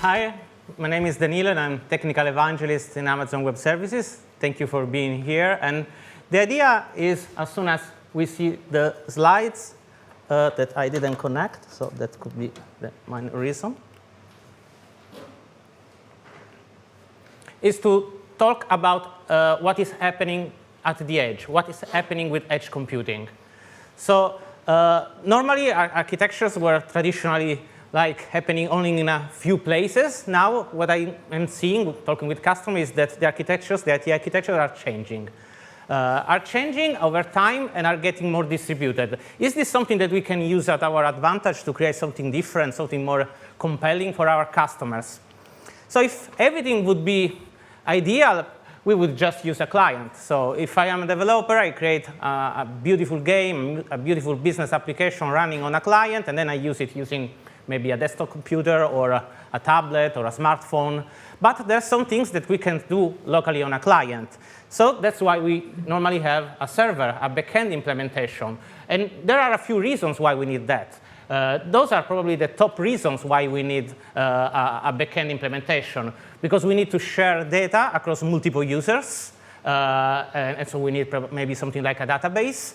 Hi, my name is Danilo, and I'm Technical Evangelist in Amazon Web Services. Thank you for being here. And the idea is, as soon as we see the slides that I didn't connect, so that could be the main reason, is to talk about what is happening at the edge, what is happening with edge computing. So normally, architectures were traditionally happening only in a few places. Now, what I am seeing, talking with customers, is that the architectures, the IT architectures are changing over time and are getting more distributed. Is this something that we can use at our advantage to create something different, something more compelling for our customers? So if everything would be ideal, we would just use a client. So if I am a developer, I create a beautiful game, a beautiful business application running on a client, and then I use it using maybe a desktop computer or a tablet or a smartphone. But there are some things that we can do locally on a client. So that's why we normally have a server, a backend implementation. And there are a few reasons why we need that. Those are probably the top reasons why we need a backend implementation, because we need to share data across multiple users. And so we need maybe something like a database.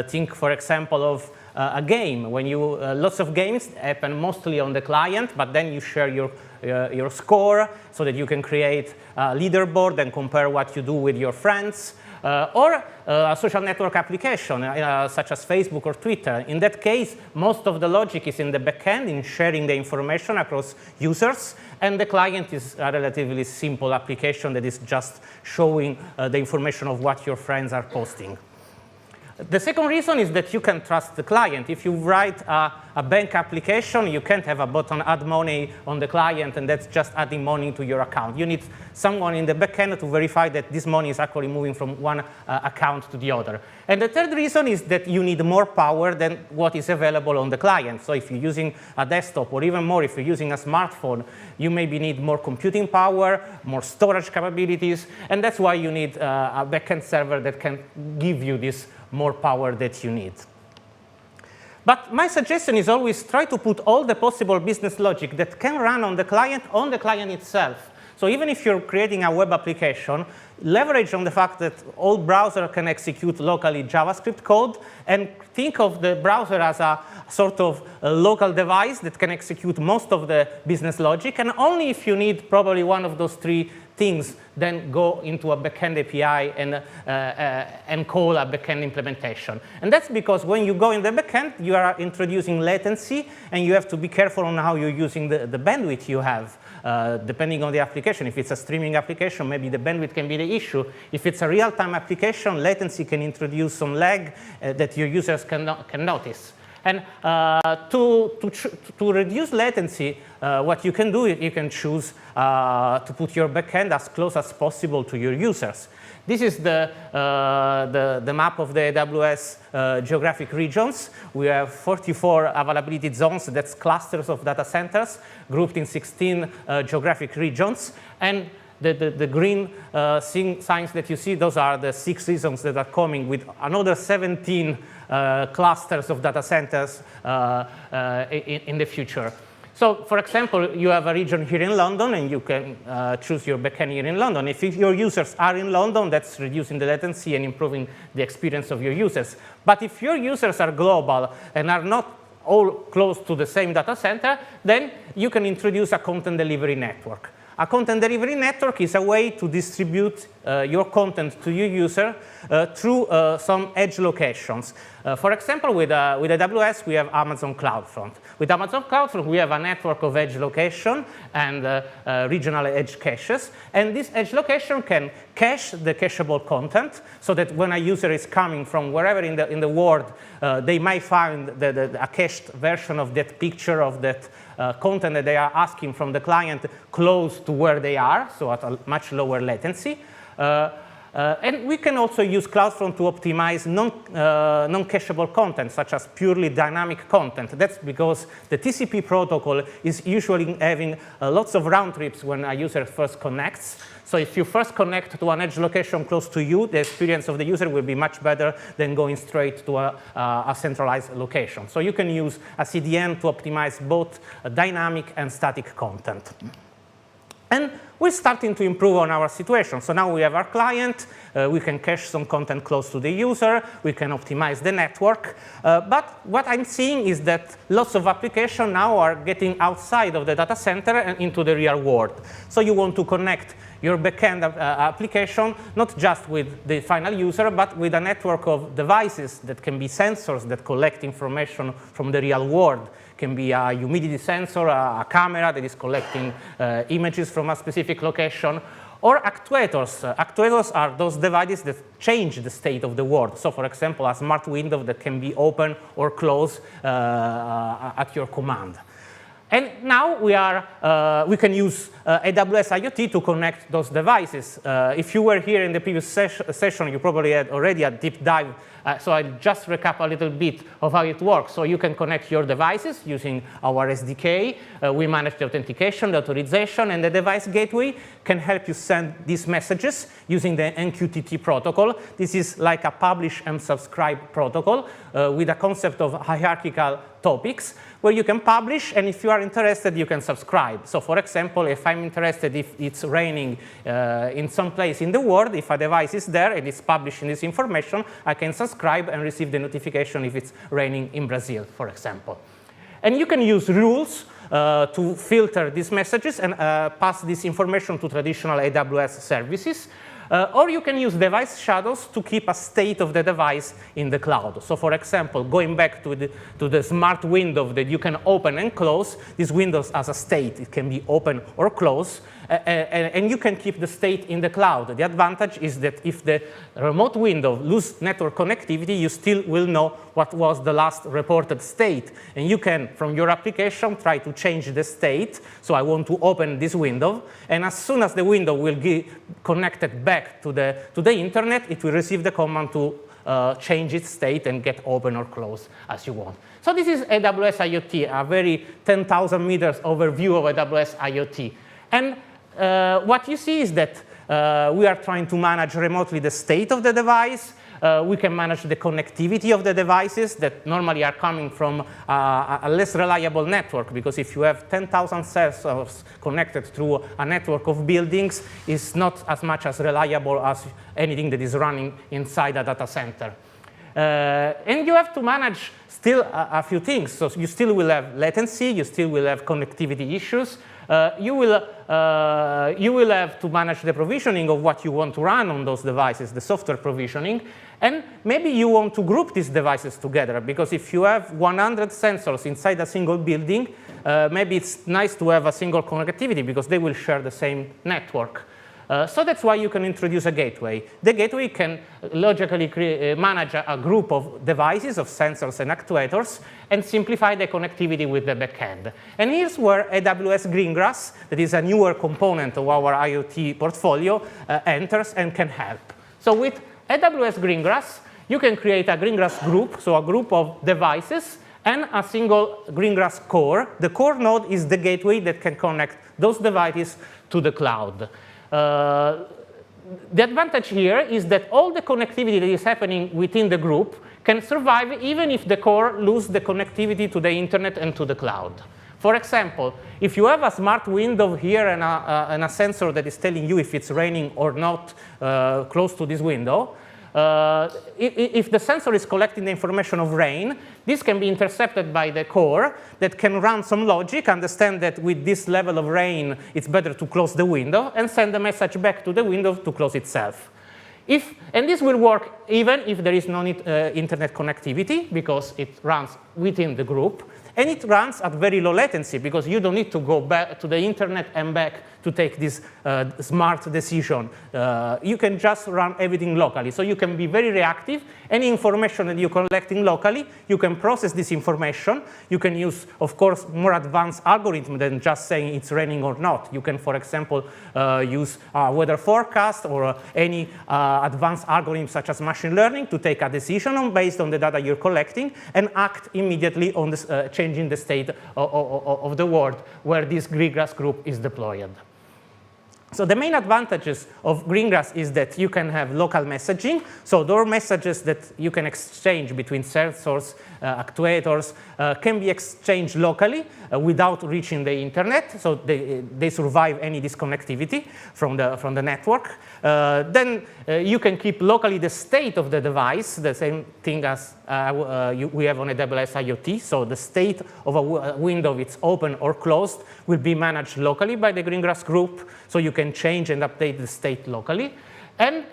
Think, for example, of a game. When you lots of games happen mostly on the client, but then you share your score so that you can create a leaderboard and compare what you do with your friends. Or a social network application, such as Facebook or Twitter. In that case, most of the logic is in the backend, in sharing the information across users, and the client is a relatively simple application that is just showing the information of what your friends are posting. The second reason is that you can trust the client. If you write a bank application, you can't have a button add money on the client, and that's just adding money to your account. You need someone in the backend to verify that this money is actually moving from one account to the other. And the third reason is that you need more power than what is available on the client. So if you're using a desktop, or even more, if you're using a smartphone, you maybe need more computing power, more storage capabilities, and that's why you need a backend server that can give you this more power that you need. But my suggestion is always try to put all the possible business logic that can run on the client itself. So even if you're creating a web application, leverage on the fact that all browsers can execute locally JavaScript code, and think of the browser as a sort of a local device that can execute most of the business logic. And only if you need probably one of those three things, then go into a backend API and call a backend implementation. And that's because when you go in the backend, you are introducing latency, and you have to be careful on how you're using the bandwidth you have, depending on the application. If it's a streaming application, maybe the bandwidth can be the issue. If it's a real-time application, latency can introduce some lag that your users can notice. And to reduce latency, what you can do is you can choose to put your backend as close as possible to your users. This is the map of the AWS geographic regions. We have 44 availability zones. That's clusters of data centers grouped in 16 geographic regions. And the green signs that you see, those are the 6 regions that are coming, with another 17 clusters of data centers in the future. So, for example, you have a region here in London, and you can choose your backend here in London. If your users are in London, that's reducing the latency and improving the experience of your users. But if your users are global and are not all close to the same data center, then you can introduce a content delivery network. A content delivery network is a way to distribute your content to your user through some edge locations. For example, with AWS, we have Amazon CloudFront. With Amazon CloudFront, we have a network of edge location and regional edge caches. And this edge location can cache the cacheable content, so that when a user is coming from wherever in the world, they might find a cached version of that picture, of that content that they are asking from the client, close to where they are, so at a much lower latency. And we can also use CloudFront to optimize non-cacheable content, such as purely dynamic content. That's because the TCP protocol is usually having lots of round trips when a user first connects. So if you first connect to an edge location close to you, the experience of the user will be much better than going straight to a centralized location. So you can use a CDN to optimize both dynamic and static content. And we're starting to improve on our situation. So now we have our client, we can cache some content close to the user, we can optimize the network. But what I'm seeing is that lots of applications now are getting outside of the data center and into the real world. So you want to connect your backend application not just with the final user, but with a network of devices that can be sensors that collect information from the real world. Can be a humidity sensor, a camera that is collecting images from a specific location, or actuators. Actuators are those devices that change the state of the world. So, for example, a smart window that can be open or closed at your command. And now we can use AWS IoT to connect those devices. If you were here in the previous session, you probably had already a deep dive. So I'll just recap a little bit of how it works. So you can connect your devices using our SDK. We manage the authentication, the authorization, and the device gateway can help you send these messages using the MQTT protocol. This is like a publish and subscribe protocol with a concept of hierarchical topics, where you can publish, and if you are interested, you can subscribe. So for example, if I'm interested if it's raining in some place in the world, if a device is there and it's publishing this information, I can subscribe and receive the notification if it's raining in Brazil, for example. And you can use rules to filter these messages and pass this information to traditional AWS services. Or you can use device shadows to keep a state of the device in the cloud. So for example, going back to the smart window that you can open and close, this window has a state. It can be open or close, and you can keep the state in the cloud. The advantage is that if the remote window loses network connectivity, you still will know what was the last reported state. And you can, from your application, try to change the state. So I want to open this window, and as soon as the window will be connected back to the internet, it will receive the command to change its state and get open or close as you want. So this is AWS IoT, a very 10,000 meters overview of AWS IoT. And what you see is that we are trying to manage remotely the state of the device. We can manage the connectivity of the devices that normally are coming from a less reliable network, because if you have 10,000 sensors connected through a network of buildings, it's not as much as reliable as anything that is running inside a data center. And you have to manage still a few things. So you still will have latency, you still will have connectivity issues. You will have to manage the provisioning of what you want to run on those devices, the software provisioning. And maybe you want to group these devices together, because if you have 100 sensors inside a single building, maybe it's nice to have a single connectivity because they will share the same network. So that's why you can introduce a gateway. The gateway can logically manage a group of devices, of sensors and actuators, and simplify the connectivity with the backend. And here's where AWS Greengrass, that is a newer component of our IoT portfolio, enters and can help. So with AWS Greengrass, you can create a Greengrass group, so a group of devices, and a single Greengrass core. The core node is the gateway that can connect those devices to the cloud. The advantage here is that all the connectivity that is happening within the group can survive even if the core loses the connectivity to the internet and to the cloud. For example, if you have a smart window here and a sensor that is telling you if it's raining or not close to this window, if the sensor is collecting the information of rain, this can be intercepted by the core that can run some logic, understand that with this level of rain, it's better to close the window, and send a message back to the window to close itself. And this will work even if there is no internet connectivity, because it runs within the group. And it runs at very low latency, because you don't need to go back to the internet and back to take this smart decision. You can just run everything locally. So you can be very reactive. Any information that you're collecting locally, you can process this information. You can use, of course, more advanced algorithms than just saying it's raining or not. You can, for example, use a weather forecast or any advanced algorithm such as machine learning to take a decision based on the data you're collecting and act immediately on this, changing the state of the world where this Greengrass group is deployed. So the main advantages of Greengrass is that you can have local messaging. So those messages that you can exchange between sensors, actuators, can be exchanged locally without reaching the internet. So they survive any disconnectivity from the network. Then you can keep locally the state of the device, the same thing as we have on AWS IoT. So the state of a window, if it's open or closed, will be managed locally by the Greengrass group. So you can change and update the state locally. And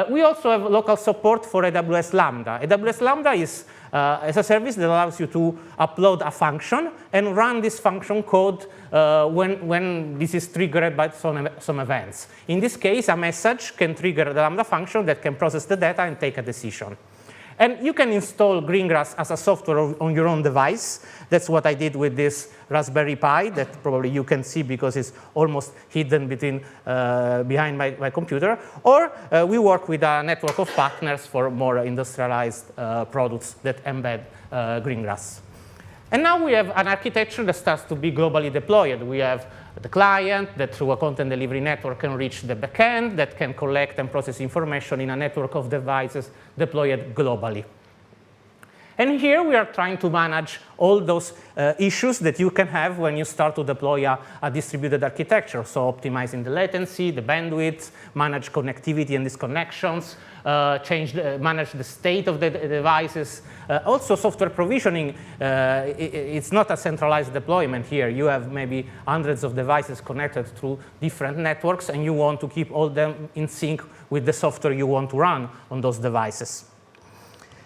we also have local support for AWS Lambda. AWS Lambda is a service that allows you to upload a function and run this function code when this is triggered by some events. In this case, a message can trigger the Lambda function that can process the data and take a decision. And you can install Greengrass as a software on your own device. That's what I did with this Raspberry Pi that probably you can see because it's almost hidden behind my computer. Or we work with a network of partners for more industrialized products that embed Greengrass. And now we have an architecture that starts to be globally deployed. We have the client that through a content delivery network can reach the backend that can collect and process information in a network of devices deployed globally. And here we are trying to manage all those issues that you can have when you start to deploy a distributed architecture. So optimizing the latency, the bandwidth, manage connectivity and disconnections, manage the state of the devices. Also software provisioning, it's not a centralized deployment here. You have maybe hundreds of devices connected through different networks, and you want to keep all them in sync with the software you want to run on those devices.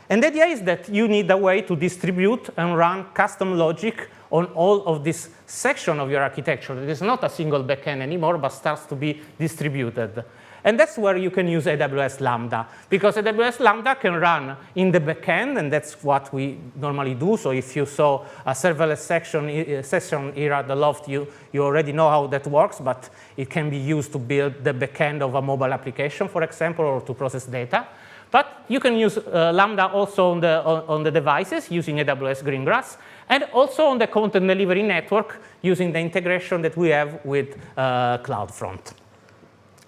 And the idea is that you need a way to distribute and run custom logic on all of this section of your architecture. It is not a single backend anymore, but starts to be distributed. And that's where you can use AWS Lambda, because AWS Lambda can run in the backend, and that's what we normally do. So if you saw a serverless session here at the Loft, you already know how that works, but it can be used to build the backend of a mobile application, for example, or to process data. But you can use Lambda also on the devices using AWS Greengrass, and also on the content delivery network using the integration that we have with CloudFront.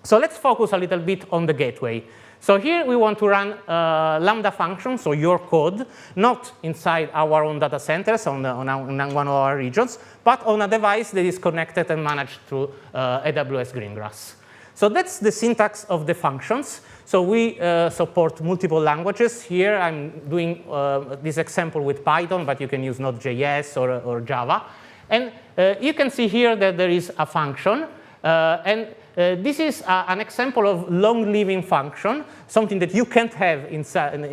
So let's focus a little bit on the gateway. So here we want to run Lambda functions, so your code, not inside our own data centers on one of our regions, but on a device that is connected and managed through AWS Greengrass. So that's the syntax of the functions. So we support multiple languages. Here I'm doing this example with Python, but you can use Node.js or Java. And you can see here that there is a function. This is an example of long-living function, something that you can't have in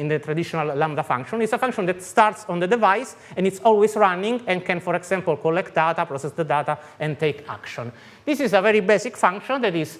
the traditional Lambda function. It's a function that starts on the device, and it's always running and can, for example, collect data, process the data, and take action. This is a very basic function that is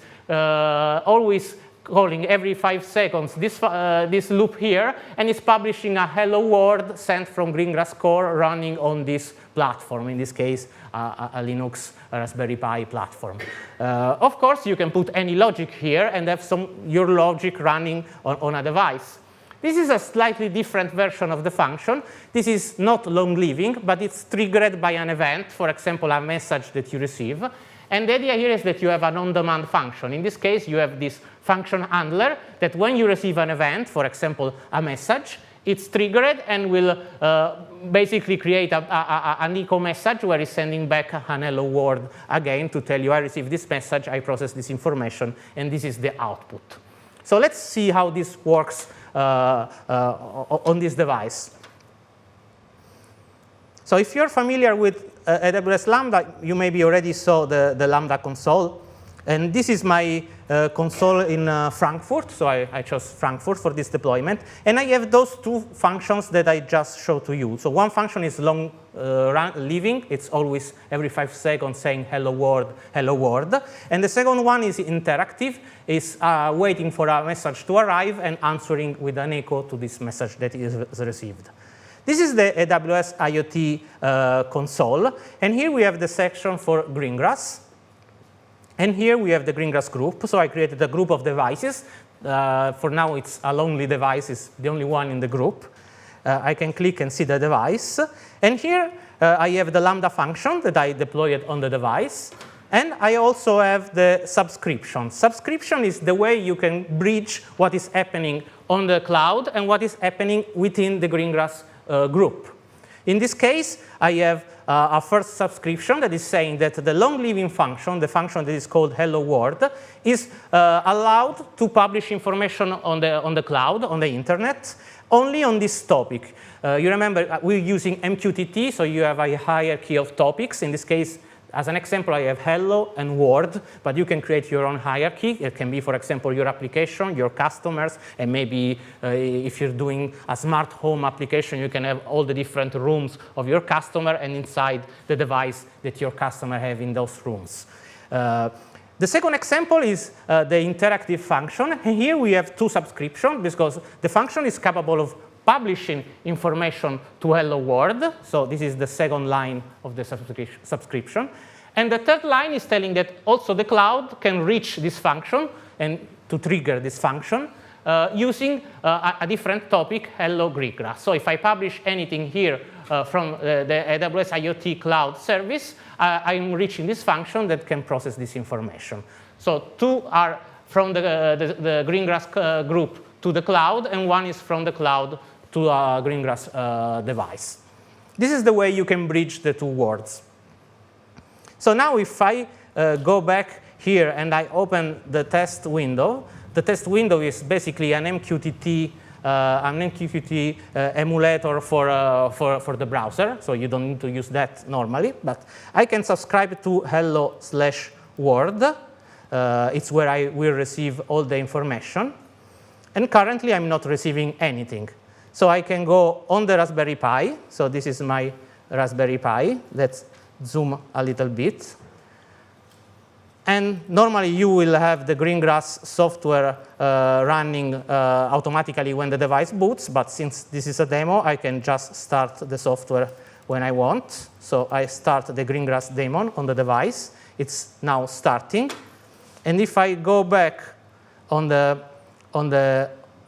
always calling every 5 seconds this loop here, and it's publishing a hello world sent from Greengrass Core running on this platform, in this case, a Linux Raspberry Pi platform. Of course, you can put any logic here and have your logic running on a device. This is a slightly different version of the function. This is not long-living, but it's triggered by an event, for example, a message that you receive. And the idea here is that you have an on-demand function. In this case, you have this function handler that when you receive an event, for example, a message, it's triggered and will basically create an echo message where it's sending back an hello world again to tell you, I received this message, I processed this information, and this is the output. So let's see how this works on this device. So if you're familiar with AWS Lambda, you maybe already saw the Lambda console. And this is my console in Frankfurt. So I chose Frankfurt for this deployment. And I have those two functions that I just showed to you. So one function is long living. It's always every 5 seconds saying hello world, hello world. And the second one is interactive. It's waiting for a message to arrive and answering with an echo to this message that is received. This is the AWS IoT console. And here we have the section for Greengrass. And here we have the Greengrass group. So I created a group of devices. For now, it's a lonely device. It's the only one in the group. I can click and see the device. And here I have the Lambda function that I deployed on the device. And I also have the subscription. Subscription is the way you can bridge what is happening on the cloud and what is happening within the Greengrass group. In this case, I have a first subscription that is saying that the long-living function, the function that is called hello world, is allowed to publish information on the cloud, on the internet, only on this topic. You remember we're using MQTT, so you have a hierarchy of topics. In this case, as an example, I have hello and world, but you can create your own hierarchy. It can be, for example, your application, your customers, and maybe if you're doing a smart home application, you can have all the different rooms of your customer and inside the device that your customer have in those rooms. The second example is the interactive function. And here we have two subscriptions because the function is capable of publishing information to hello world. So this is the second line of the subscription. And the third line is telling that also the cloud can reach this function and to trigger this function using a different topic, hello Greengrass. So if I publish anything here from the AWS IoT cloud service, I'm reaching this function that can process this information. So two are from the Greengrass group to the cloud, and one is from the cloud to a Greengrass device. This is the way you can bridge the two worlds. So now if I go back here and I open the test window, the test window is basically an MQTT emulator for the browser, so you don't need to use that normally, but I can subscribe to hello/world. It's where I will receive all the information. And currently, I'm not receiving anything. So I can go on the Raspberry Pi. So this is my Raspberry Pi. Let's zoom a little bit. And normally, you will have the Greengrass software running automatically when the device boots. But since this is a demo, I can just start the software when I want. So I start the Greengrass daemon on the device. It's now starting. And if I go back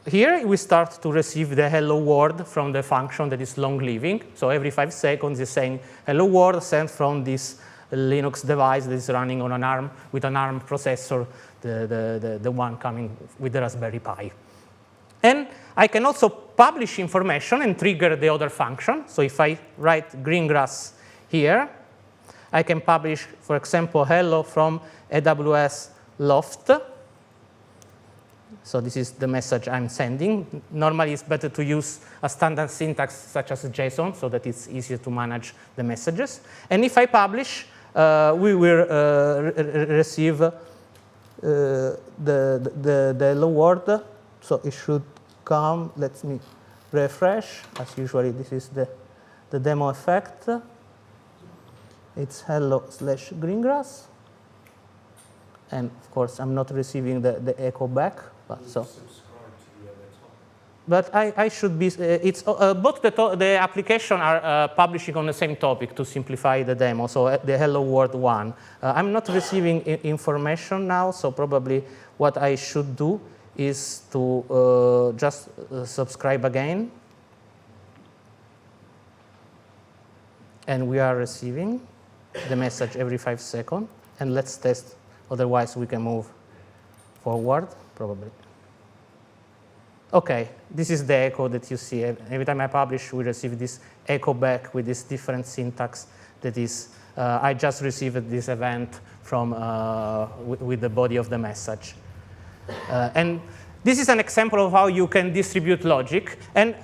here we start to receive the hello world from the function that is long living. So every 5 seconds it's saying hello world sent from this Linux device that is running on an ARM with an ARM processor, the one coming with the Raspberry Pi. And I can also publish information and trigger the other function. So if I write Greengrass here, I can publish, for example, hello from AWS Loft. So this is the message I'm sending. Normally, it's better to use a standard syntax such as JSON so that it's easier to manage the messages. And if I publish, we will receive the hello world. So it should come. Let me refresh. As usually, this is the demo effect. It's hello/Greengrass. And of course, I'm not receiving the echo back. But I should be. It's both the application are publishing on the same topic to simplify the demo. So the hello world one. I'm not receiving information now. So probably what I should do is to just subscribe again. And we are receiving the message every 5 seconds. And let's test. Otherwise, we can move forward, probably. OK, this is the echo that you see. Every time I publish, we receive this echo back with this different syntax that is, I just received this event from with the body of the message. And this is an example of how you can distribute logic. And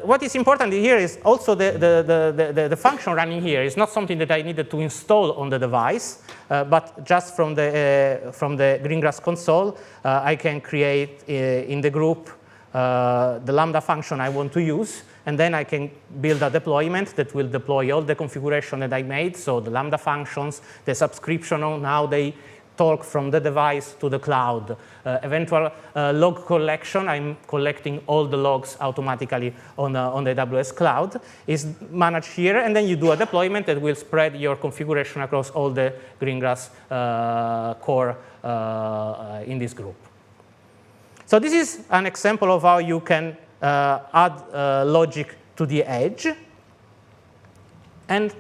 what is important here is also the function running here is not something that I needed to install on the device, but just from the Greengrass console, I can create in the group the Lambda function I want to use, and then I can build a deployment that will deploy all the configuration that I made, so the Lambda functions, the subscription on how they talk from the device to the cloud. Eventual log collection, I'm collecting all the logs automatically on the AWS cloud, is managed here, and then you do a deployment that will spread your configuration across all the Greengrass core in this group. So this is an example of how you can add logic to the edge. And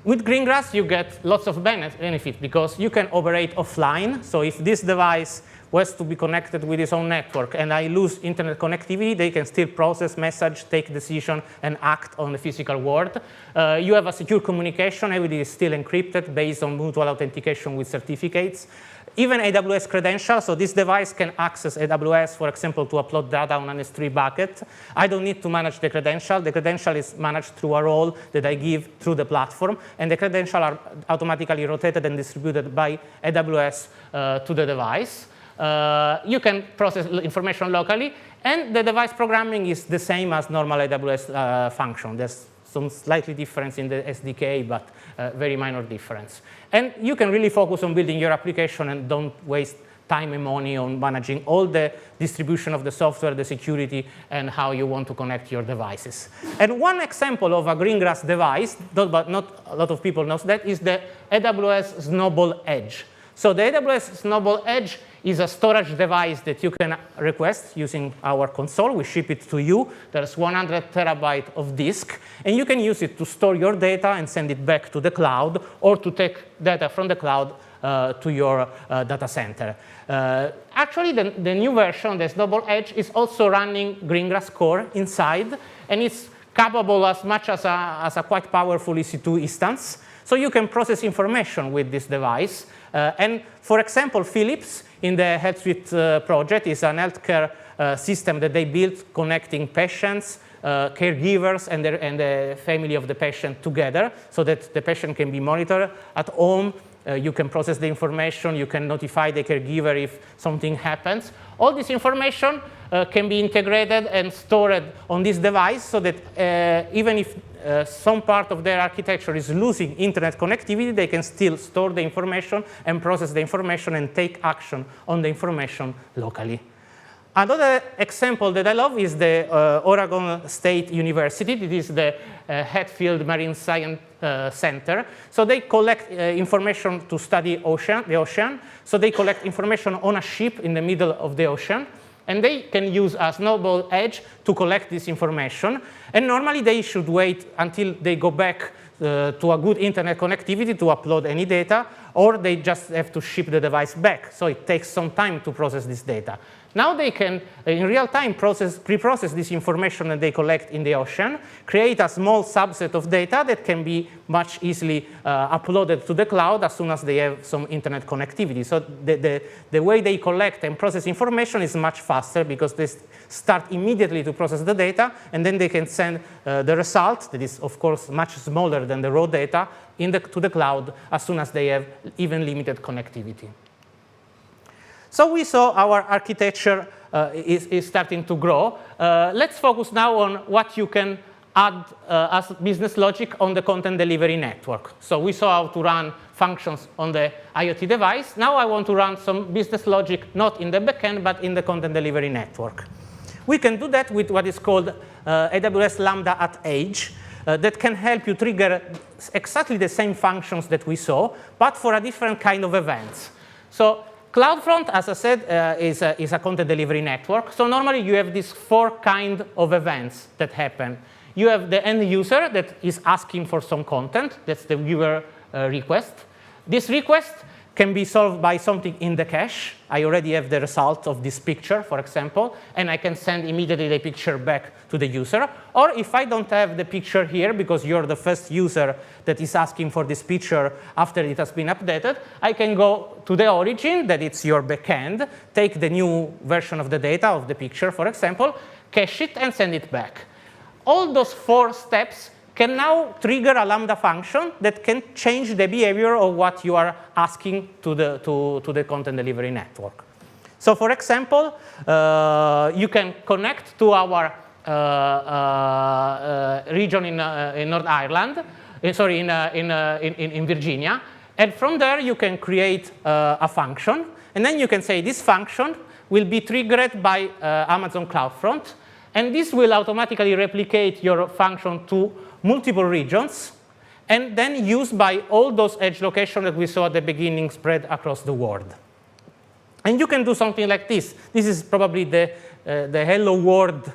With Greengrass, you get lots of benefit because you can operate offline. So if this device was to be connected with its own network and I lose internet connectivity, they can still process message, take decision, and act on the physical world. You have a secure communication. Everything is still encrypted based on mutual authentication with certificates. Even AWS credentials, so this device can access AWS, for example, to upload data on an S3 bucket. I don't need to manage the credential. The credential is managed through a role that I give through the platform, and the credentials are automatically rotated and distributed by AWS to the device. You can process information locally, and the device programming is the same as normal AWS function. There's some slightly difference in the SDK, but very minor difference. And you can really focus on building your application and don't waste time and money on managing all the distribution of the software, the security, and how you want to connect your devices. And one example of a Greengrass device, but not a lot of people know that, is the AWS Snowball Edge. So the AWS Snowball Edge is a storage device that you can request using our console. We ship it to you. There's 100 terabytes of disk, and you can use it to store your data and send it back to the cloud, or to take data from the cloud to your data center. Actually, the new version, the Snowball Edge, is also running Greengrass Core inside, and it's capable as much as a quite powerful EC2 instance. So you can process information with this device. And for example, Philips in the Health Suite project is an healthcare system that they built connecting patients, caregivers, and the family of the patient together so that the patient can be monitored at home. You can process the information. You can notify the caregiver if something happens. All this information can be integrated and stored on this device so that even if some part of their architecture is losing internet connectivity, they can still store the information and process the information and take action on the information locally. Another example that I love is the Oregon State University. It is the Hatfield Marine Science Center. So they collect information to study the ocean. So they collect information on a ship in the middle of the ocean. And they can use a Snowball Edge to collect this information. And normally they should wait until they go back to a good internet connectivity to upload any data, or they just have to ship the device back. So it takes some time to process this data. Now they can, in real time, pre-process this information that they collect in the ocean, create a small subset of data that can be much easily uploaded to the cloud as soon as they have some internet connectivity. So the way they collect and process information is much faster because they start immediately to process the data, and then they can send the result, that is, of course, much smaller than the raw data, to the cloud as soon as they have even limited connectivity. So we saw our architecture is starting to grow. Let's focus now on what you can add as business logic on the content delivery network. So we saw how to run functions on the IoT device. Now I want to run some business logic not in the backend, but in the content delivery network. We can do that with what is called AWS Lambda Edge. That can help you trigger exactly the same functions that we saw, but for a different kind of events. So CloudFront, as I said, is a content delivery network. So normally you have these 4 kinds of events that happen. You have the end user that is asking for some content. That's the viewer request. This request can be solved by something in the cache. I already have the result of this picture, for example, and I can send immediately the picture back to the user. Or if I don't have the picture here because you're the first user that is asking for this picture after it has been updated, I can go to the origin, that it's your backend, take the new version of the data of the picture, for example, cache it, and send it back. All those 4 steps can now trigger a Lambda function that can change the behavior of what you are asking to the content delivery network. So for example, you can connect to our region in North Ireland, in Virginia, and from there you can create a function, and then you can say this function will be triggered by Amazon CloudFront, and this will automatically replicate your function to multiple regions, and then used by all those edge locations that we saw at the beginning spread across the world. And you can do something like this. This is probably the hello world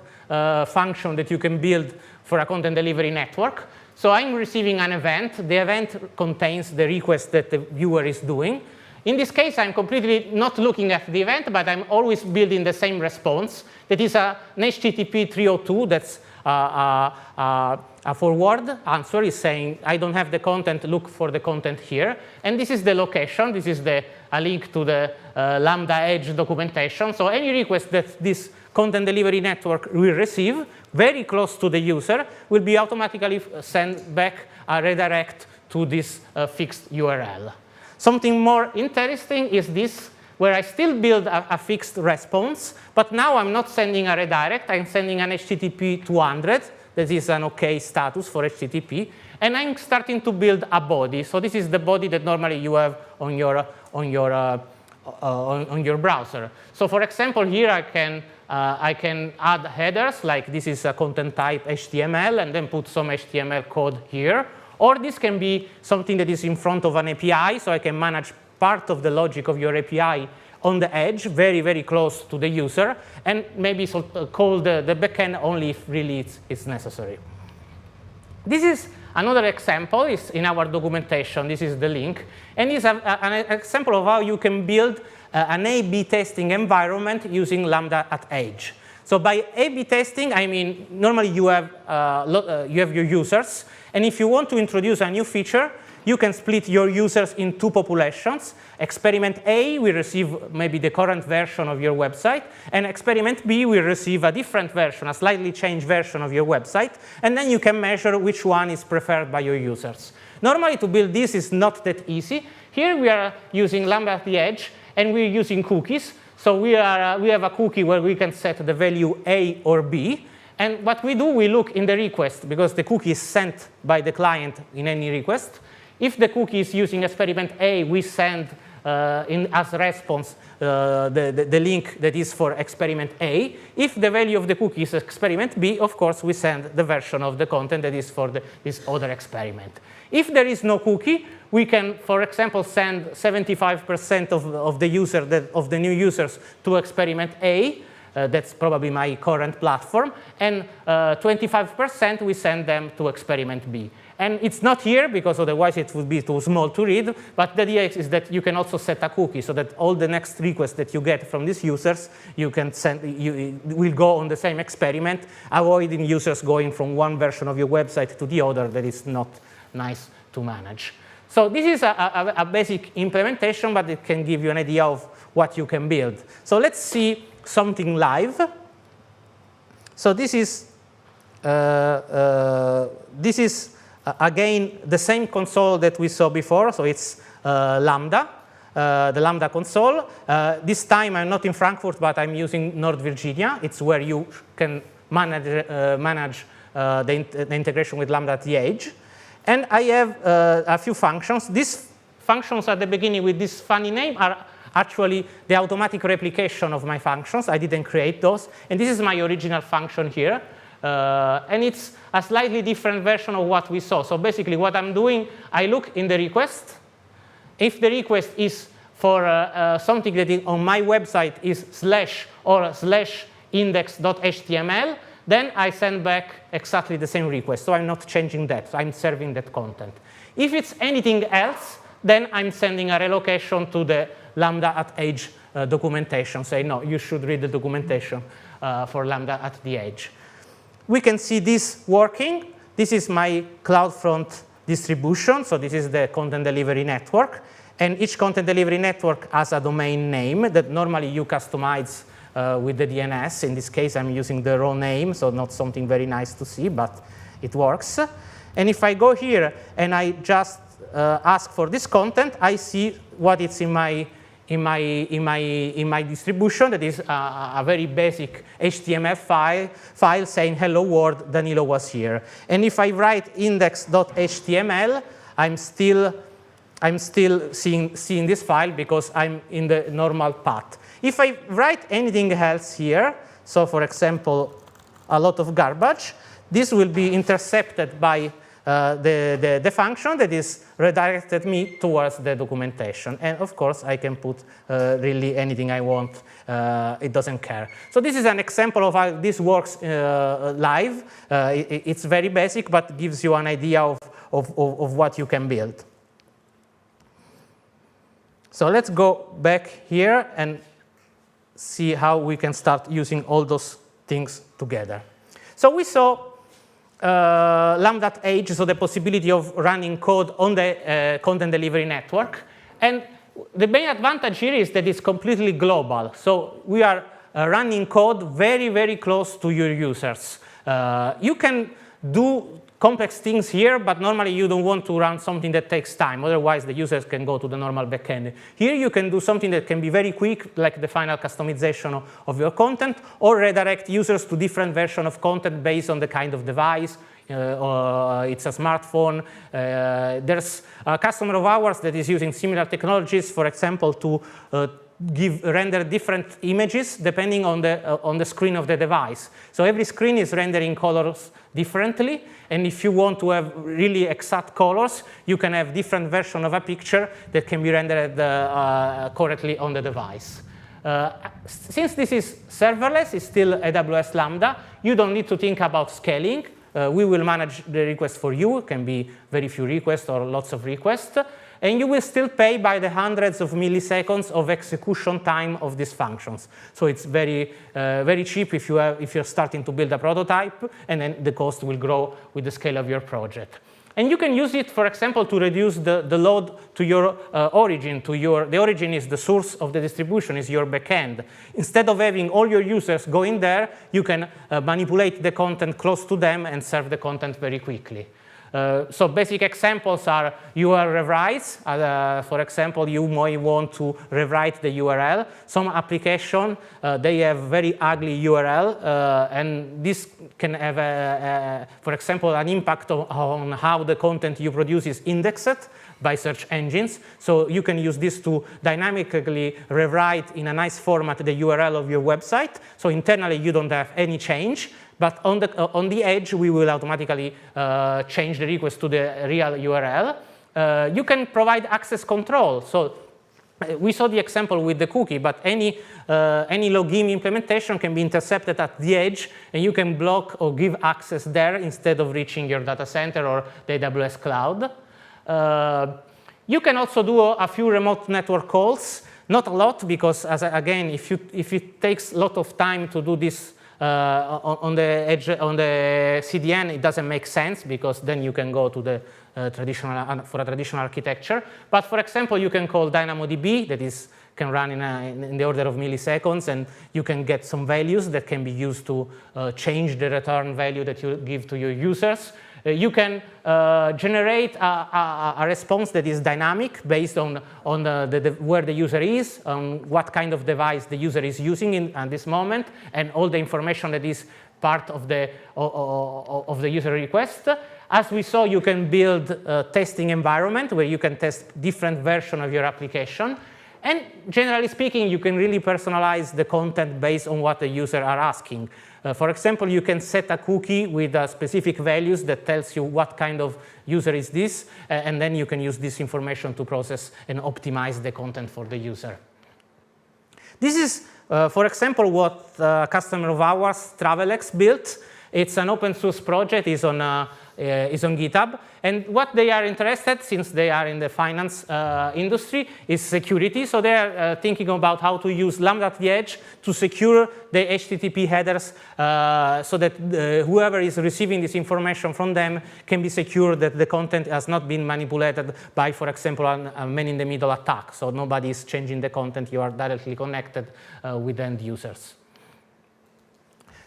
function that you can build for a content delivery network. So I'm receiving an event. The event contains the request that the viewer is doing. In this case, I'm completely not looking at the event, but I'm always building the same response. That is an HTTP 302 that's a forward answer is saying, I don't have the content, look for the content here. And this is the location. This is a link to the Lambda Edge documentation. So any request that this content delivery network will receive, very close to the user, will be automatically sent back a redirect to this fixed URL. Something more interesting is this, where I still build a fixed response, but now I'm not sending a redirect. I'm sending an HTTP 200. That is an OK status for HTTP. And I'm starting to build a body. So this is the body that normally you have on your browser. So for example, here I can add headers, like this is a content type HTML, and then put some HTML code here. Or this can be something that is in front of an API, so I can manage part of the logic of your API on the edge, very, very close to the user, and maybe call the backend only if really it's necessary. This is another example. It's in our documentation. This is the link. And it's an example of how you can build an A/B testing environment using Lambda at Edge. So by A/B testing, I mean normally you have your users. And if you want to introduce a new feature, you can split your users in two populations. Experiment A will receive maybe the current version of your website, and experiment B will receive a different version, a slightly changed version of your website, and then you can measure which one is preferred by your users. Normally, to build this is not that easy. Here we are using Lambda at the Edge, and we're using cookies. So we have a cookie where we can set the value A or B. And what we do, we look in the request, because the cookie is sent by the client in any request. If the cookie is using experiment A, we send as response the link that is for experiment A. If the value of the cookie is experiment B, of course, we send the version of the content that is for this other experiment. If there is no cookie, we can, for example, send 75% of the new users to experiment A. That's probably my current platform. And 25% we send them to experiment B. And it's not here, because otherwise it would be too small to read. But the idea is that you can also set a cookie, so that all the next requests that you get from these users, you can send, will go on the same experiment, avoiding users going from one version of your website to the other that is not nice to manage. So this is a basic implementation, but it can give you an idea of what you can build. So let's see something live. So this is again the same console that we saw before. So it's Lambda, the Lambda console. This time I'm not in Frankfurt, but I'm using North Virginia. It's where you can manage the integration with Lambda at the Edge. And I have a few functions. These functions at the beginning with this funny name are actually the automatic replication of my functions. I didn't create those. And this is my original function here. And it's a slightly different version of what we saw. So basically what I'm doing, I look in the request. If the request is for something that is on my website is /index.html, then I send back exactly the same request. So I'm not changing that. I'm serving that content. If it's anything else, then I'm sending a relocation to the Lambda at Edge documentation. Say, no, you should read the documentation for Lambda at the Edge. We can see this working. This is my CloudFront distribution. So this is the content delivery network. And each content delivery network has a domain name that normally you customize with the DNS. In this case, I'm using the raw name, so not something very nice to see, but it works. And if I go here and I just ask for this content, I see what it's in my distribution. That is a very basic HTML file saying, hello world, Danilo was here. And if I write index.html, I'm still seeing this file because I'm in the normal path. If I write anything else here, so for example, a lot of garbage, this will be intercepted by the function that is redirected me towards the documentation. And of course, I can put really anything I want. It doesn't care. So this is an example of how this works live. It's very basic, but gives you an idea of what you can build. So let's go back here and see how we can start using all those things together. So we saw Lambda Edge, so the possibility of running code on the content delivery network. And the main advantage here is that it's completely global. So we are running code very, very close to your users. You can do complex things here, but normally you don't want to run something that takes time. Otherwise, the users can go to the normal backend. Here, you can do something that can be very quick, like the final customization of your content, or redirect users to different versions of content based on the kind of device. Or it's a smartphone. There's a customer of ours that is using similar technologies, for example, to render different images depending on the screen of the device. So every screen is rendering colors differently, and if you want to have really exact colors, you can have different versions of a picture that can be rendered correctly on the device. Since this is serverless, it's still AWS Lambda, you don't need to think about scaling. We will manage the request for you. It can be very few requests or lots of requests. And you will still pay by the hundreds of milliseconds of execution time of these functions. So it's very, very cheap if you're starting to build a prototype, and then the cost will grow with the scale of your project. And you can use it, for example, to reduce the load to your origin. The origin is the source of the distribution, is your backend. Instead of having all your users go in there, you can manipulate the content close to them and serve the content very quickly. So basic examples are URL rewrites. For example, you might want to rewrite the URL. Some application, they have very ugly URL, and this can have, for example, an impact on how the content you produce is indexed by search engines. So you can use this to dynamically rewrite in a nice format the URL of your website. So internally, you don't have any change. But on the edge, we will automatically change the request to the real URL. You can provide access control. So we saw the example with the cookie, but any login implementation can be intercepted at the edge, and you can block or give access there instead of reaching your data center or the AWS cloud. You can also do a few remote network calls. Not a lot, because again, if it takes a lot of time to do this on the edge, on the CDN, it doesn't make sense, because then you can go to the for a traditional architecture. But for example, you can call DynamoDB that can run in the order of milliseconds, and you can get some values that can be used to change the return value that you give to your users. You can generate a response that is dynamic based on where the user is, on what kind of device the user is using at this moment, and all the information that is part of the user request. As we saw, you can build a testing environment where you can test different versions of your application. And generally speaking, you can really personalize the content based on what the user are asking. For example, you can set a cookie with specific values that tells you what kind of user is this, and then you can use this information to process and optimize the content for the user. This is, for example, what a customer of ours, TravelX, built. It's an open source project. It's on GitHub. And what they are interested, since they are in the finance industry, is security. So they are thinking about how to use Lambda at the edge to secure the HTTP headers so that whoever is receiving this information from them can be secure that the content has not been manipulated by, for example, a man-in-the-middle attack. So nobody is changing the content. You are directly connected with end users.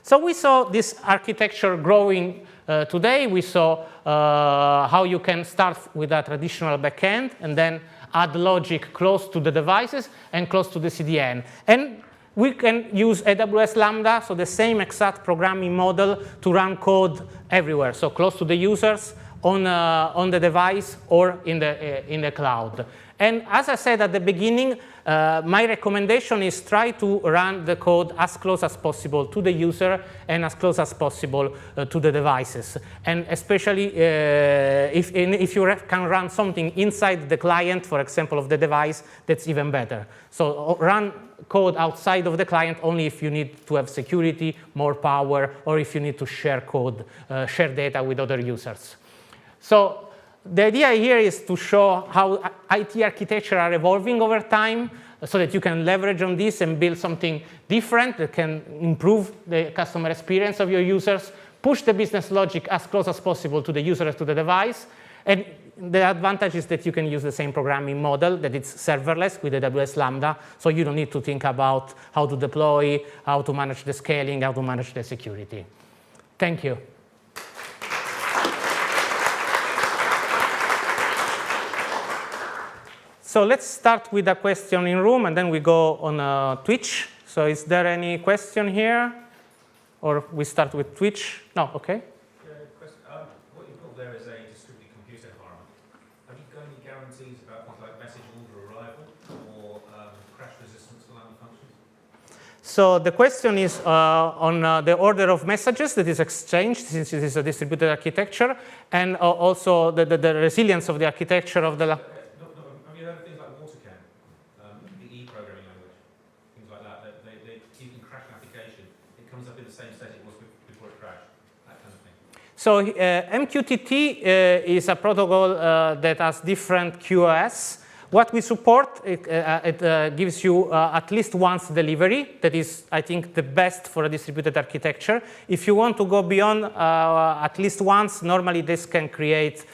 So we saw this architecture growing today. We saw how you can start with a traditional backend and then add logic close to the devices and close to the CDN. And we can use AWS Lambda, so the same exact programming model to run code everywhere, so close to the users, on the device, or in the cloud. And as I said at the beginning, my recommendation is try to run the code as close as possible to the user and as close as possible to the devices. And especially if you can run something inside the client, for example, of the device, that's even better. So run code outside of the client only if you need to have security, more power, or if you need to share code, share data with other users. So the idea here is to show how IT architecture are evolving over time so that you can leverage on this and build something different that can improve the customer experience of your users, push the business logic as close as possible to the user and to the device. And the advantage is that you can use the same programming model, that it's serverless with AWS Lambda, so you don't need to think about how to deploy, how to manage the scaling, how to manage the security. Thank you. So let's start with a question in room, and then we go on Twitch. So is there any question here? Or we start with Twitch? No, OK. Yeah, question. What you've got there is a distributed compute environment. Have you got any guarantees about things like message order arrival or crash resistance allowing functions? So the question is on the order of messages that is exchanged, since it is a distributed architecture, and also the resilience of the architecture of the... So MQTT is a protocol that has different QoS. What we support, it gives you at least once delivery. That is, I think, the best for a distributed architecture. If you want to go beyond at least once, normally this can create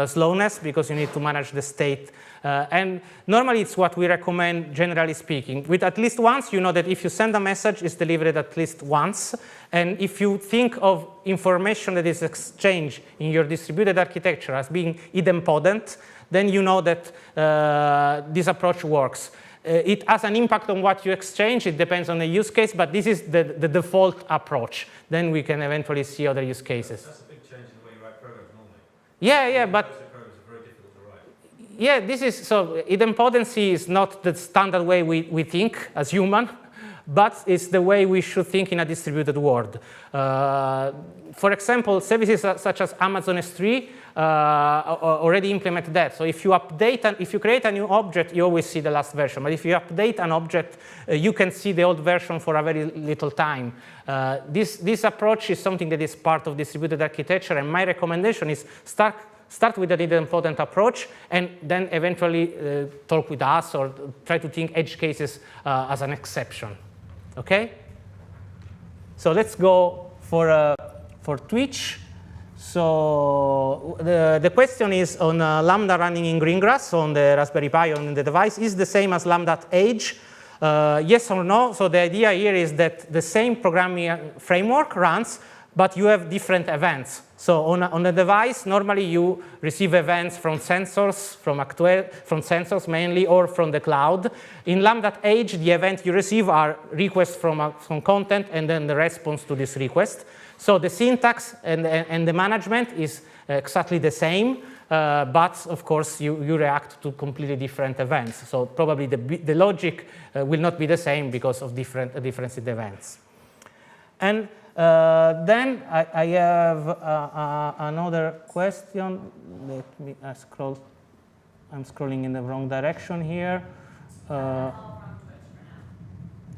slowness because you need to manage the state. And normally it's what we recommend, generally speaking. With at least once, you know that if you send a message, it's delivered at least once. And if you think of information that is exchanged in your distributed architecture as being idempotent, then you know that this approach works. It has an impact on what you exchange. It depends on the use case, but this is the default approach. Then we can eventually see other use cases. That's a big change in the way you write programs normally. Yeah, but... Yeah, this is, so idempotency is not the standard way we think as human, but it's the way we should think in a distributed world. For example, services such as Amazon S3 already implement that. So if you update, if you create a new object, you always see the last version. But if you update an object, you can see the old version for a very little time. This approach is something that is part of distributed architecture, and my recommendation is start with an idempotent approach, and then eventually talk with us or try to think edge cases as an exception. OK? So let's go for Twitch. So the question is on Lambda running in Greengrass on the Raspberry Pi on the device is the same as Lambda Edge. Yes or no? So the idea here is that the same programming framework runs, but you have different events. So on the device, normally you receive events from sensors, from sensors mainly, or from the cloud. In Lambda Edge, the event you receive are requests from content and then the response to this request. So the syntax and the management is exactly the same, but of course you react to completely different events. So probably the logic will not be the same because of difference in the events. And then I have another question. Let me scroll. I'm scrolling in the wrong direction here.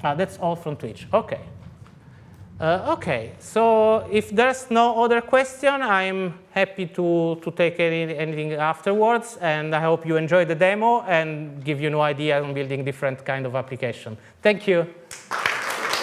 That's all from Twitch. OK. OK. So if there's no other question, I'm happy to take anything afterwards. And I hope you enjoy the demo and give you no idea on building different kind of application. Thank you.